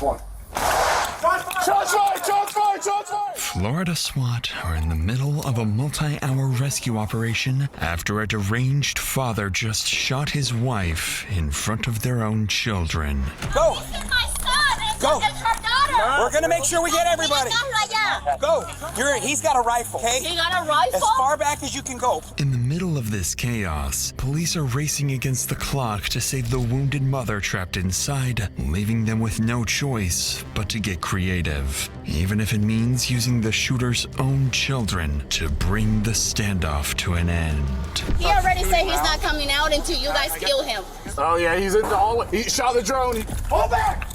next one. Shots fired! Shots fired! Shots fired! Florida SWAT are in the middle of a multi-hour rescue operation after a deranged father just shot his wife in front of their own children. Go! This is my son! Go. It's her daughter! We're gonna make sure we get everybody. Go! He's got a rifle, okay? He got a rifle? As far back as you can go. In the middle of this chaos, police are racing against the clock to save the wounded mother trapped inside, leaving them with no choice but to get creative, even if it means using the shooter's own children to bring the standoff to an end. He already said he's not coming out until you guys kill him. Oh yeah, he's in the hallway. He shot the drone. Hold back!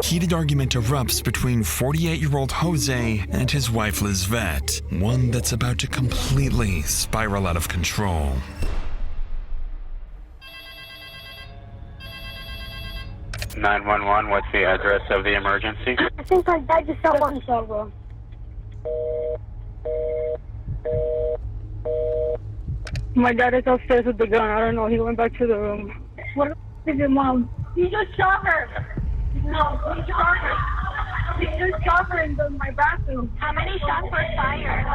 Heated argument erupts between 48-year-old Jose and his wife Lizette, one that's about to completely spiral out of control. (911) What's the address of the emergency? I think my dad just shot one shot, bro. My dad is upstairs with the gun. I don't know. He went back to the room. What is your mom? He just shot her. No, he shot her. He just shot her in my bathroom. How many shots were fired?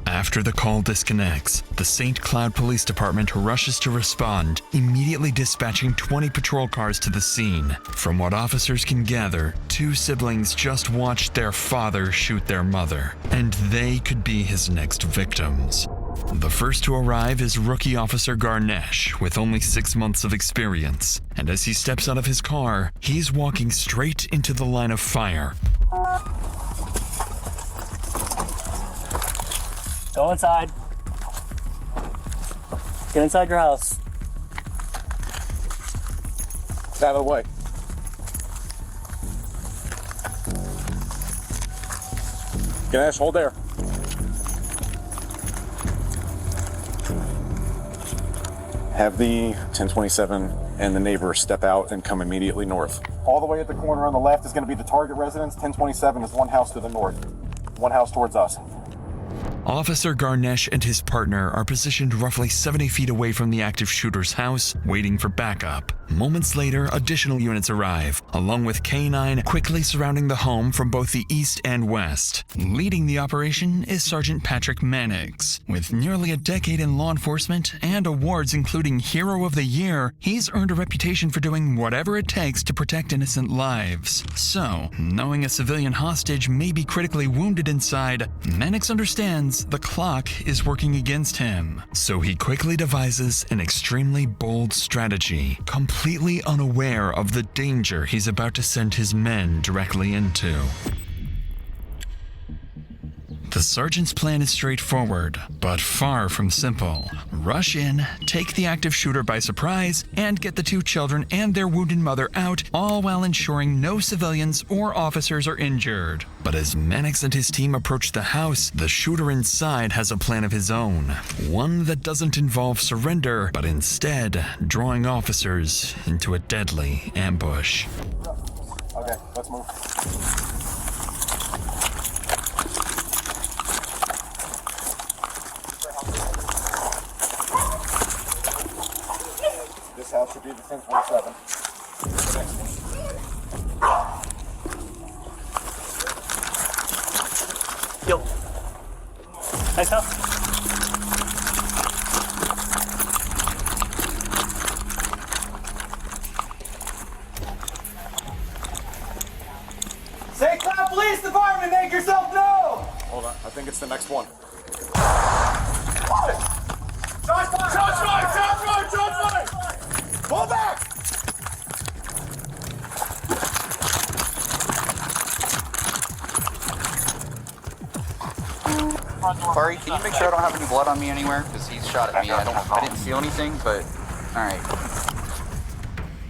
After the call disconnects, the St. Cloud Police Department rushes to respond, immediately dispatching 20 patrol cars to the scene. From what officers can gather, two siblings just watched their father shoot their mother, and they could be his next victims. The first to arrive is Rookie Officer Garnesh, with only 6 months of experience, and as he steps out of his car, he's walking straight into the line of fire. Go inside. Get inside your house. It's out of the way. Ganesh, hold there. Have the 1027 and the neighbor step out and come immediately north. All the way at the corner on the left is going to be the target residence. 1027 is one house to the north. One house towards us. Officer Garnesh and his partner are positioned roughly 70 feet away from the active shooter's house, waiting for backup. Moments later, additional units arrive, along with K-9 quickly surrounding the home from both the east and west. Leading the operation is Sergeant Patrick Mannix. With nearly a decade in law enforcement and awards including Hero of the Year, he's earned a reputation for doing whatever it takes to protect innocent lives. So, knowing a civilian hostage may be critically wounded inside, Mannix understands the clock is working against him. So he quickly devises an extremely bold strategy, completely unaware of the danger he's about to send his men directly into. The sergeant's plan is straightforward, but far from simple. Rush in, take the active shooter by surprise, and get the two children and their wounded mother out, all while ensuring no civilians or officers are injured. But as Mannix and his team approach the house, the shooter inside has a plan of his own. One that doesn't involve surrender, but instead drawing officers into a deadly ambush. Okay, let's move. This house should be the 1027. The next one. Yo. Nice house. St. Cloud Police Department, make yourself known! Hold on, I think it's the next one. Shots fired! Shots fired! Shots fired! Shots fired! Pull back! Barry, can you make sure I don't have any blood on me anywhere? Because he's shot at me. I didn't feel anything, but all right.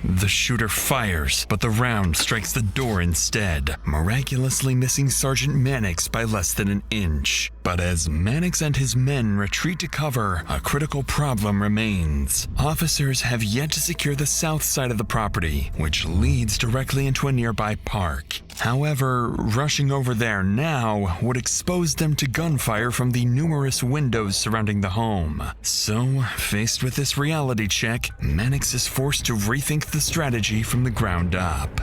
The shooter fires, but the round strikes the door instead, miraculously missing Sergeant Mannix by less than an inch. But as Mannix and his men retreat to cover, a critical problem remains. Officers have yet to secure the south side of the property, which leads directly into a nearby park. However, rushing over there now would expose them to gunfire from the numerous windows surrounding the home. So, faced with this reality check, Mannix is forced to rethink the strategy from the ground up.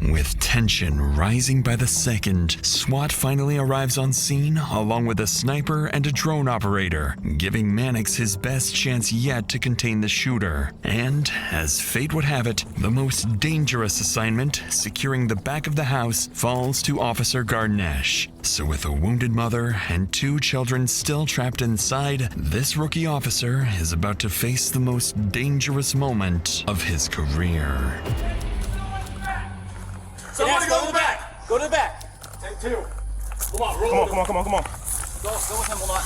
With tension rising by the second, SWAT finally arrives on scene along with a sniper and a drone operator, giving Mannix his best chance yet to contain the shooter. And, as fate would have it, the most dangerous assignment, securing the back of the house, falls to Officer Garnesh. So with a wounded mother and 2 children still trapped inside, this rookie officer is about to face the most dangerous moment of his career. Somebody go to the back. Go to the back. Take 2. Come on, roll. Come on. Go with him, hold on.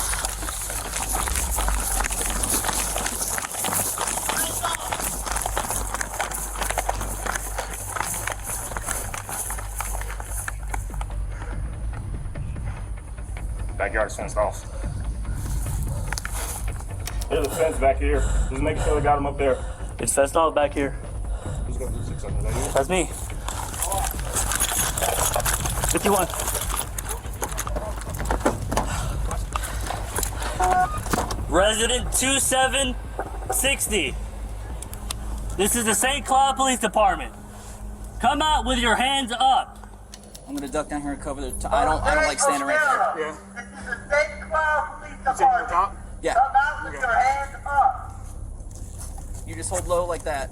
Backyard's fenced off. There's a fence back here. Just making sure they got him up there. It's fenced off back here. Who's gonna do 6 something? Is that you? That's me. 51. Resident 2760. This is the St. Cloud Police Department. Come out with your hands up. I'm gonna duck down here and cover the. I don't like standing right there. Yeah. This is the St. Cloud Police You taking your top? Yeah. Come out with your hands up. You just hold low like that.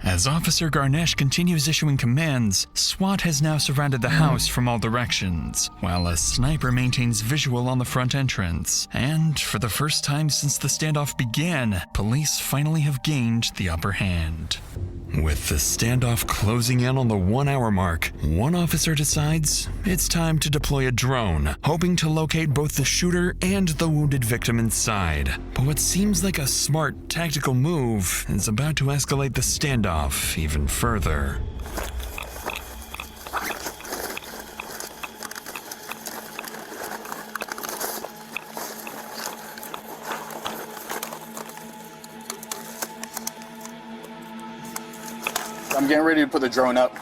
As Officer Garnesh continues issuing commands, SWAT has now surrounded the house from all directions, while a sniper maintains visual on the front entrance. And for the first time since the standoff began, police finally have gained the upper hand. With the standoff closing in on the 1-hour mark, one officer decides it's time to deploy a drone, hoping to locate both the shooter and the wounded victim inside. But what seems like a smart tactical move is about to escalate the standoff even further. I'm getting ready to put the drone up.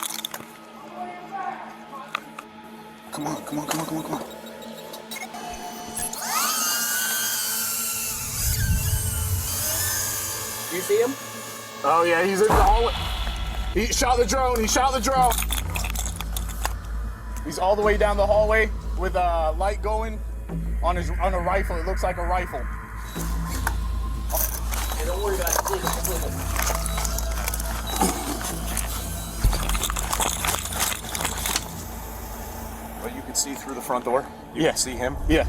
Come on. You see him? Oh yeah, he's in the hallway. He shot the drone. He's all the way down the hallway with a light going on a rifle. It looks like a rifle. Hey, don't worry about it. Please. Well, you can see through the front door. You Yeah. can see him. Yeah.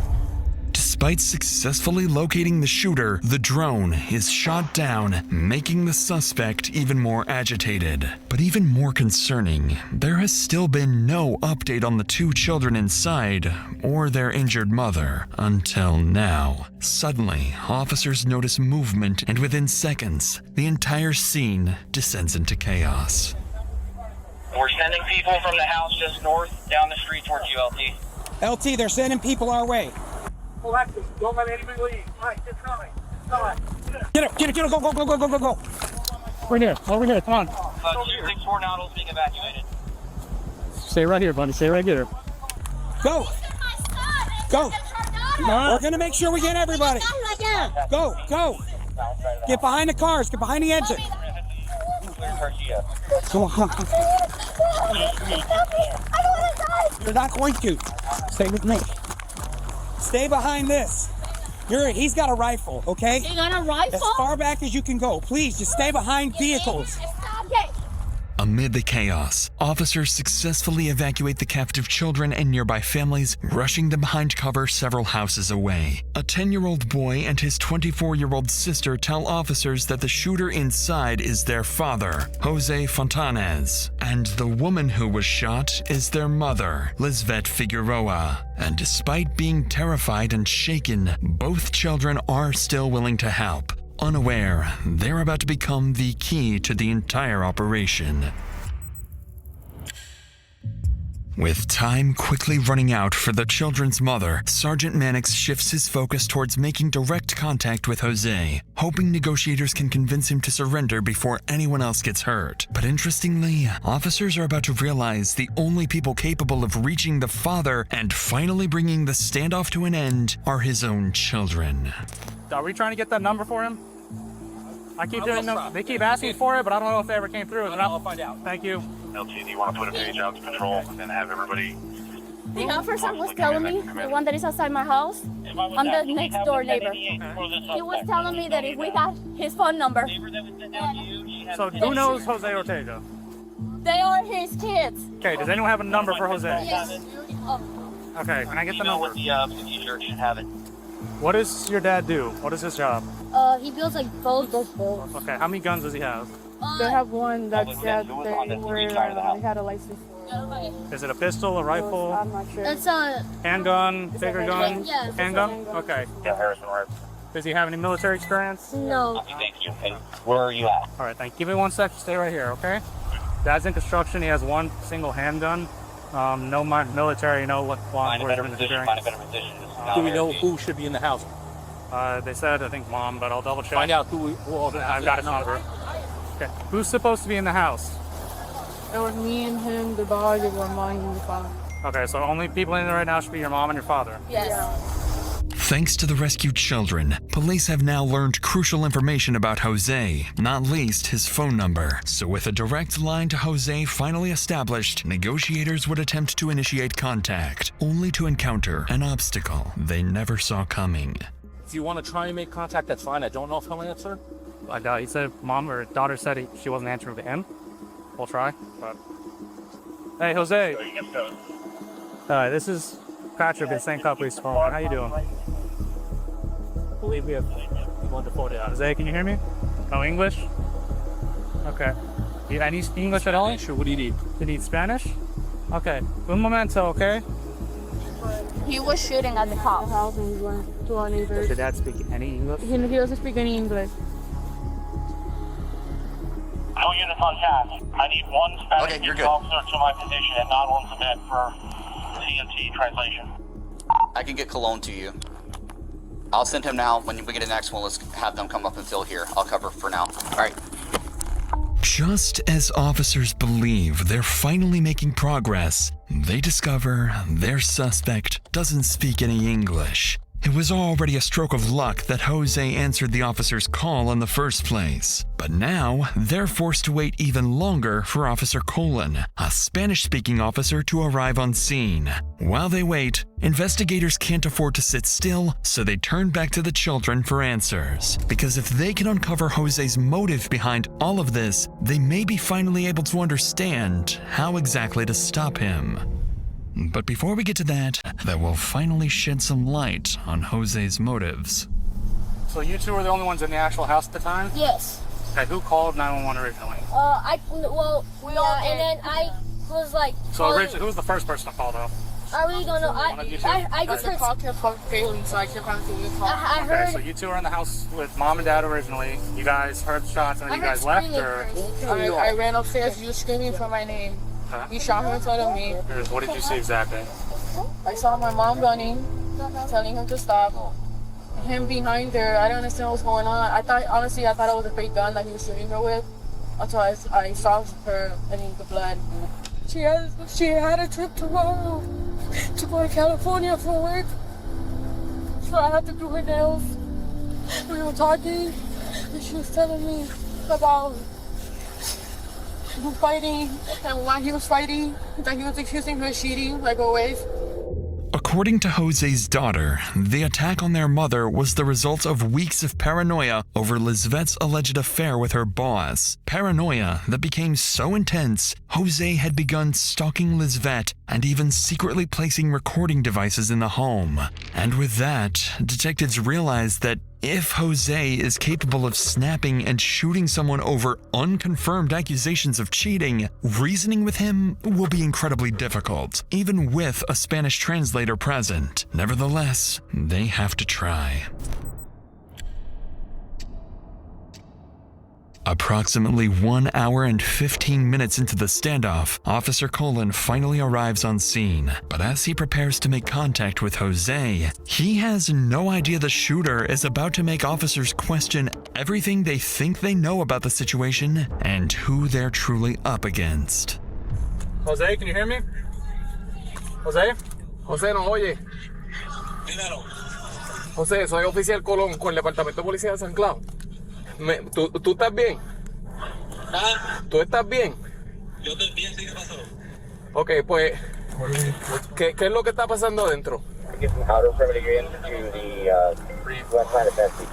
Despite successfully locating the shooter, the drone is shot down, making the suspect even more agitated. But even more concerning, there has still been no update on the 2 children inside or their injured mother until now. Suddenly, officers notice movement, and within seconds, the entire scene descends into chaos. We're sending people from the house just north down the street towards ULT. LT, they're sending people our way. Don't let anybody leave. All right, it's coming. Get it, go. Over here, come on. 264 Nautilus being evacuated. Stay right here, buddy, stay right here. Go. We're gonna make sure we get everybody. Go. Get behind the cars, get behind the engine. Come on. You're not going to. Stay with me. Stay behind this. He's got a rifle, okay? You got a rifle? As far back as you can go. Please, just stay behind vehicles. Amid the chaos, officers successfully evacuate the captive children and nearby families, rushing them behind cover several houses away. A 10-year-old boy and his 24-year-old sister tell officers that the shooter inside is their father, Jose Fontanez, and the woman who was shot is their mother, Lisbeth Figueroa. And despite being terrified and shaken, both children are still willing to help, unaware they're about to become the key to the entire operation. With time quickly running out for the children's mother, Sergeant Mannix shifts his focus towards making direct contact with Jose, hoping negotiators can convince him to surrender before anyone else gets hurt. But interestingly, officers are about to realize the only people capable of reaching the father and finally bringing the standoff to an end are his own children. Are we trying to get that number for him? I keep doing them. They keep asking for it, but I don't know if they ever came through. I'll find out. Thank you. LT, do you want to put a page out to patrol and then have everybody? The officer was telling me, the one that is outside my house, I'm the next door neighbor. He was telling me that if we got his phone number. So who knows Jose Ortega? They are his kids. Okay, does anyone have a number for Jose? Yes. Okay, can I get the number? With the t-shirt, you should have it. What does your dad do? What is his job? He builds like boats. Okay, how many guns does he have? They have one that said they had a license for. Is it a pistol, a rifle? I'm not sure. It's a Handgun, bigger gun? Yeah. Handgun? Okay. Yeah, Harrison, right? Does he have any military experience? no. Thank you. Hey, where are you at? All right, thank you. Give me 1 sec. Stay right here, okay? Dad's in construction. He has one single handgun. No military, no law Find a better enforcement position. experience. Find a better position. Do we know who should be in the house? They said, I think, mom, but I'll double check. Find out who all the I've got his number. Okay. Who's supposed to be in the house? It was me and him, the dog, and my mom and the father. Okay, so only people in there right now should be your mom and your father. Yes. Thanks to the rescued children, police have now learned crucial information about Jose, not least his phone number. So with a direct line to Jose finally established, negotiators would attempt to initiate contact, only to encounter an obstacle they never saw coming. If you want to try and make contact, that's fine. I don't know if he'll answer. I doubt. He said mom or daughter said she wasn't answering to him. We'll try. But hey, Jose. This is Patrick at St. Cloud Police Department. How you doing? I believe we have one to 40 out. Jose, can you hear me? No English? Okay. Any English at all? Sure. What do you need? You need Spanish? Okay. Un momento, okay? He was shooting at the cop. House and we went to our Does neighbors. your dad speak any English? He doesn't speak any English. All units on task. I need one Spanish you're good. officer to my position and not on submit for CMT translation. I can get Cologne to you. I'll send him now. When we get the next one, let's have them come up and fill here. I'll cover for now. All right. Just as officers believe they're finally making progress, they discover their suspect doesn't speak any English. It was already a stroke of luck that Jose answered the officer's call in the first place. But now, they're forced to wait even longer for Officer Colon, a Spanish-speaking officer, to arrive on scene. While they wait, investigators can't afford to sit still, so they turn back to the children for answers. Because if they can uncover Jose's motive behind all of this, they may be finally able to understand how exactly to stop him. But before we get to that will finally shed some light on Jose's motives. So you two were the only ones in the actual house at the time? Yes. Okay, who called 911 originally? And then I was like. So originally, who was the first person to call though? I really don't know. I just heard. Call kept failing, so I kept having to call. I Okay, heard. so you two were in the house with mom and dad originally. You guys heard shots and then you guys left, or I ran upstairs. He was screaming for my name. He shot him in front of me. what did you see exactly? I saw my mom running, telling him to stop. Him behind her. I don't understand what's going on. I thought it was a fake gun that he was shooting her with. Until I saw her in the blood. She had a trip tomorrow to go to California for work. So I had to do her nails. We were talking, and she was telling me about fighting, and while he was fighting, that he was accusing her of cheating, like always. According to Jose's daughter, the attack on their mother was the result of weeks of paranoia over Lizvette's alleged affair with her boss. Paranoia that became so intense, Jose had begun stalking Lizvette and even secretly placing recording devices in the home. And with that, detectives realized that if Jose is capable of snapping and shooting someone over unconfirmed accusations of cheating, reasoning with him will be incredibly difficult, even with a Spanish translator present. Nevertheless, they have to try. Approximately 1 hour and 15 minutes into the standoff, Officer Colin finally arrives on scene. But as he prepares to make contact with Jose, he has no idea the shooter is about to make officers question everything they think they know about the situation and who they're truly up against. Jose, can you hear me? Jose? José, ¿nos oye? José, soy oficial Colón con el Departamento de Policía de San Clau. ¿Tú estás bien? ¿Tú estás bien? Yo estoy bien, sí, ¿qué pasó? Ok, pues, ¿qué es lo que está pasando adentro?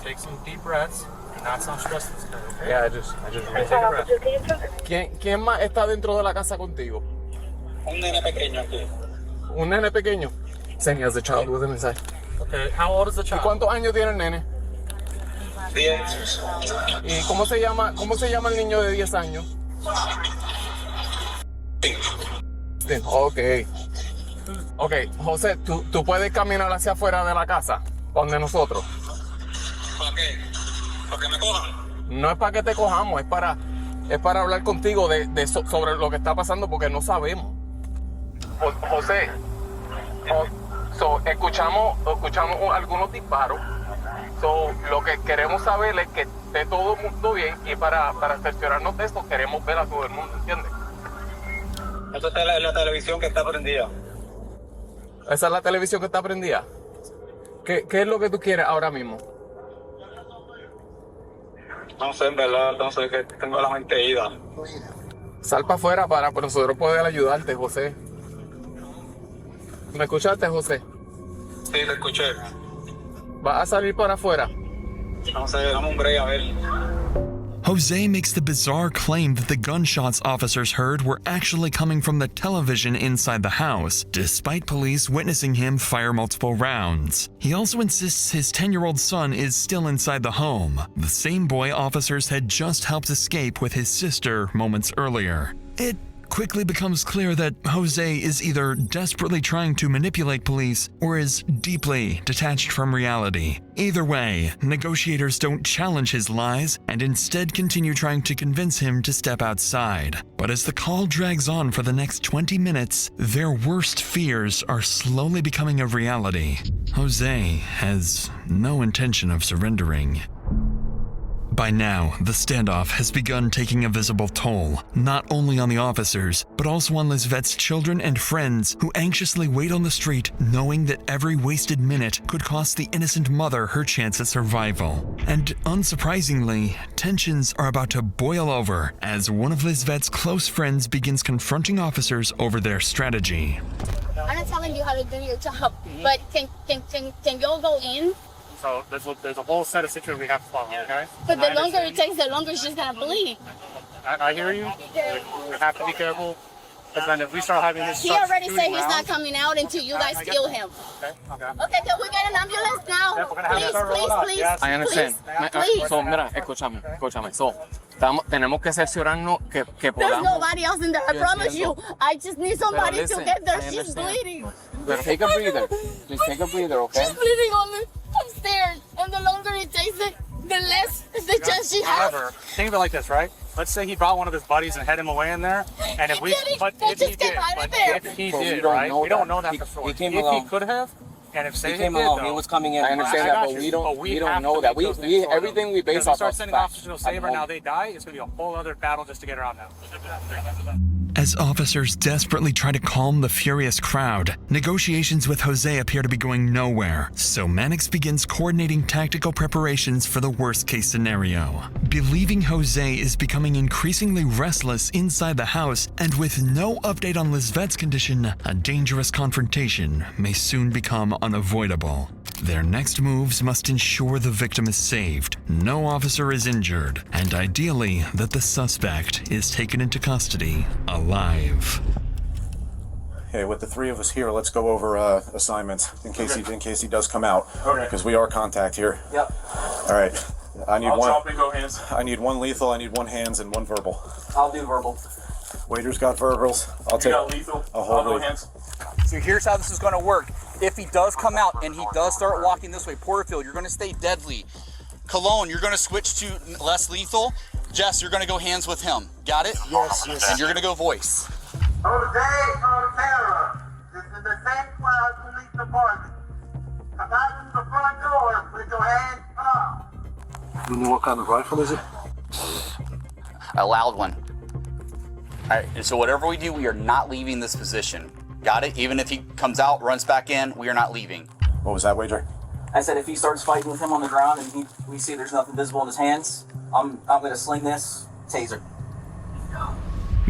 Take some deep breaths. Not some stress. Okay? Yeah, I just really take a breath. ¿Quién más está dentro de la casa contigo? Un nene pequeño aquí. ¿Un nene pequeño? Saying he has a child with him inside. Okay, how old is the ¿Y child? cuántos años tiene el nene? 10. ¿Y cómo se llama el niño de 10 años? Ok. Ok, José, ¿tú puedes caminar hacia afuera de la casa, donde nosotros? ¿Para qué? ¿Para que me cojan? No es para que te cojamos, es para hablar contigo sobre lo que está pasando porque no sabemos. José, escuchamos algunos disparos. Lo que queremos saber es que esté todo el mundo bien y para cerciorarnos de eso queremos ver a todo el mundo, ¿entiendes? Esta es la televisión que está prendida. Esa es la televisión que está prendida. ¿Qué es lo que tú quieres ahora mismo? No sé, en verdad, entonces que tengo la mente ida. Sal para afuera para nosotros poder ayudarte, José. ¿Me escuchaste, José? Sí, lo escuché. ¿Vas a salir para afuera? No sé, dame un break a ver. Jose makes the bizarre claim that the gunshots officers heard were actually coming from the television inside the house, despite police witnessing him fire multiple rounds. He also insists his 10-year-old son is still inside the home, the same boy officers had just helped escape with his sister moments earlier. It quickly becomes clear that Jose is either desperately trying to manipulate police or is deeply detached from reality. Either way, negotiators don't challenge his lies and instead continue trying to convince him to step outside. But as the call drags on for the next 20 minutes, their worst fears are slowly becoming a reality. Jose has no intention of surrendering. By now, the standoff has begun taking a visible toll, not only on the officers, but also on Lisvette's children and friends who anxiously wait on the street, knowing that every wasted minute could cost the innocent mother her chance at survival. And unsurprisingly, tensions are about to boil over as one of Lisvette's close friends begins confronting officers over their strategy. I'm not telling you how to do your job, but can y'all go in? So there's a whole set of situations we have to follow, okay? But the longer it takes, the longer it's just gonna bleed. I hear you. We have to be careful. Because then if we start having this He already said he's not coming out until you guys kill him. Okay. Okay, can we get an ambulance now? Yeah, we're gonna have to start rolling up. Yes. I understand. Please. So, mira, escúchame. So, tenemos que cerciorarnos que There's podamos. nobody else in there, I promise you. I just need somebody to listen, get there. I She's understand. bleeding. But take a breather. Just take a breather, okay? She's bleeding on the upstairs. And the longer it takes it, the less the chance she has. However, think of it like this, right? Let's say he brought one of his buddies and had him away in there, and if we, but if he did, right? We don't know that for sure. If he could have, and if say He came did, along. though, He was coming in. I understand got that, but you. we don't have know to that. make those We things sort of- everything we base because we off start of sending facts. officers to Saber, now they die. It's gonna be a whole other battle just to get around now. As officers desperately try to calm the furious crowd, negotiations with Jose appear to be going nowhere, so Mannix begins coordinating tactical preparations for the worst-case scenario. Believing Jose is becoming increasingly restless inside the house, and with no update on Lisvette's condition, a dangerous confrontation may soon become unavoidable. Their next moves must ensure the victim is saved, no officer is injured, and ideally that the suspect is taken into custody alive. Hey, with the three of us here, let's go over assignments in case he does come out. Okay. Because we are contact here. Yep. All right. I need I'll one. drop and go hands. I need one lethal. I need one hands and one verbal. I'll do verbal. Waiter's got verbals. I'll You take. got lethal. I'll I'll hold go lethal. hands. So here's how this is going to work. If he does come out and he does start walking this way, Porterfield, you're going to stay deadly. Cologne, you're going to switch to less lethal. Jess, you're gonna go hands with him. Got it? Yes, yes. And you're gonna go voice. Jose Otero, this is the St. Cloud Police Department. Come out to the front door with your hands up. You know what kind of rifle is it? A loud one. All right, so whatever we do, we are not leaving this position. Got it? Even if he comes out, runs back in, we are not leaving. What was that, Wager? I said if he starts fighting with him on the ground and we see there's nothing visible in his hands, I'm going to sling this taser.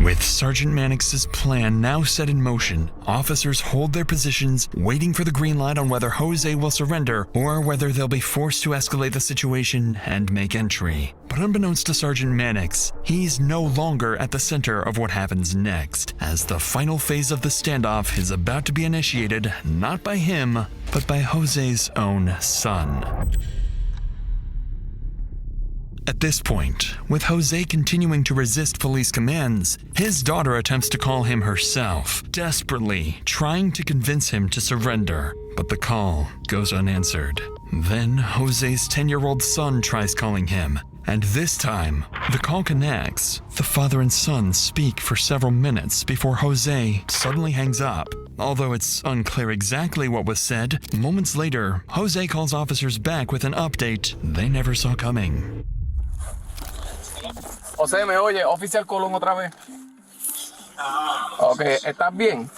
With Sergeant Mannix's plan now set in motion, officers hold their positions, waiting for the green light on whether Jose will surrender or whether they'll be forced to escalate the situation and make entry. But unbeknownst to Sergeant Mannix, he's no longer at the center of what happens next, as the final phase of the standoff is about to be initiated not by him, but by Jose's own son. At this point, with Jose continuing to resist police commands, his daughter attempts to call him herself, desperately trying to convince him to surrender, but the call goes unanswered. Then Jose's 10-year-old son tries calling him, and this time, the call connects. The father and son speak for several minutes before Jose suddenly hangs up. Although it's unclear exactly what was said, moments later, Jose calls officers back with an update they never saw coming. José, ¿me oye? Oficial Colón otra vez. Ok, ¿estás bien?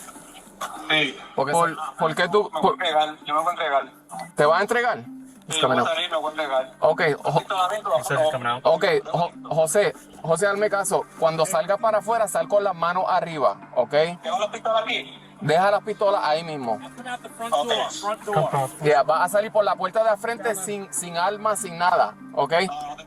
Sí. ¿Por qué tú...? Yo me voy a entregar. ¿Te vas a entregar? Sí, voy a salir, me voy a entregar. Ok, José, hazme caso. Cuando salga para afuera, sal con las manos arriba, ¿ok? ¿Dejo la pistola aquí? Deja las pistolas ahí mismo. Ya, vas a salir por la puerta de frente sin armas, sin nada, ¿ok?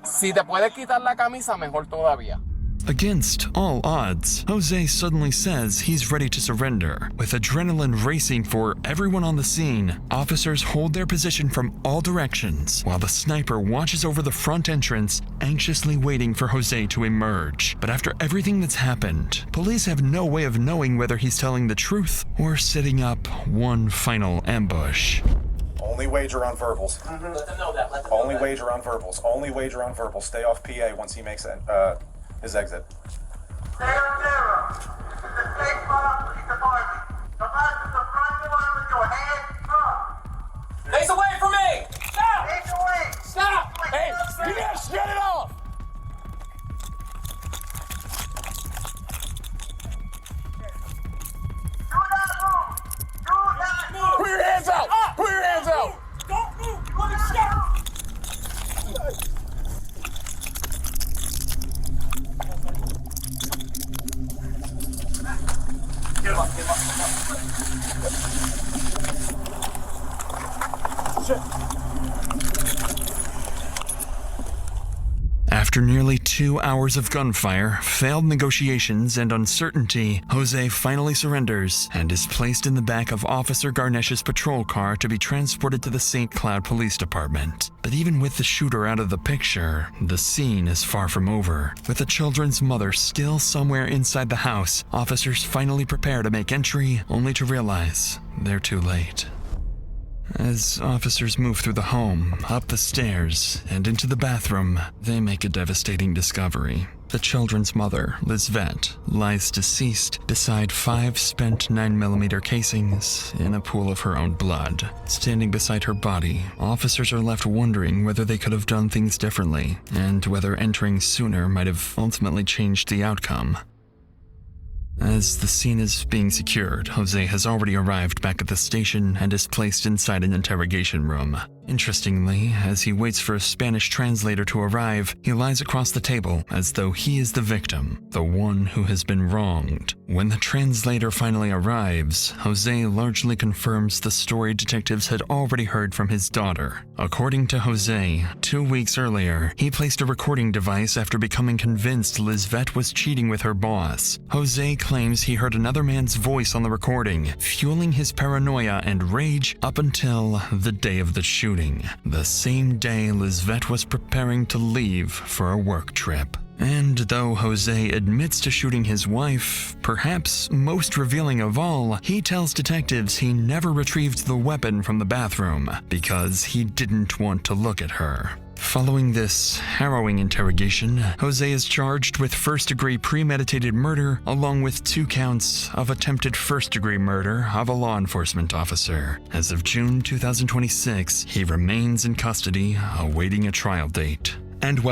Si te puedes quitar la camisa, mejor todavía. Against all odds, Jose suddenly says he's ready to surrender. With adrenaline racing for everyone on the scene, officers hold their position from all directions, while the sniper watches over the front entrance, anxiously waiting for Jose to emerge. But after everything that's happened, police have no way of knowing whether he's telling the truth or setting up one final ambush. Only wager on verbals. Let them know that. Only wager on verbals. Only wager on verbals. Stay off PA once he makes his exit. Stay on zero. This is the St. Cloud Police Department. Come out to the front door with your hands up. Face away from me! Stop! Face away. Stop! Hey, you gotta shut it off! Do not move. Do not move. Put your hands out! Put your hands out! Don't move! You want to stop! Get him up, get him up, get him up. After nearly 2 hours of gunfire, failed negotiations, and uncertainty, Jose finally surrenders and is placed in the back of Officer Garnesh's patrol car to be transported to the St. Cloud Police Department. But even with the shooter out of the picture, the scene is far from over. With the children's mother still somewhere inside the house, officers finally prepare to make entry, only to realize they're too late. As officers move through the home, up the stairs, and into the bathroom, they make a devastating discovery. The children's mother, Lizvette, lies deceased beside 5 spent 9mm casings in a pool of her own blood. Standing beside her body, officers are left wondering whether they could have done things differently, and whether entering sooner might have ultimately changed the outcome. As the scene is being secured, Jose has already arrived back at the station and is placed inside an interrogation room. Interestingly, as he waits for a Spanish translator to arrive, he lies across the table as though he is the victim, the one who has been wronged. When the translator finally arrives, Jose largely confirms the story detectives had already heard from his daughter. According to Jose, 2 weeks earlier, he placed a recording device after becoming convinced Lizvette was cheating with her boss. Jose claims he heard another man's voice on the recording, fueling his paranoia and rage up until the day of the shooting. The same day Lizvette was preparing to leave for a work trip. And though Jose admits to shooting his wife, perhaps most revealing of all, he tells detectives he never retrieved the weapon from the bathroom because he didn't want to look at her. Following this harrowing interrogation, Jose is charged with first-degree premeditated murder along with 2 counts of attempted first-degree murder of a law enforcement officer. As of June 2026, he remains in custody awaiting a trial date. And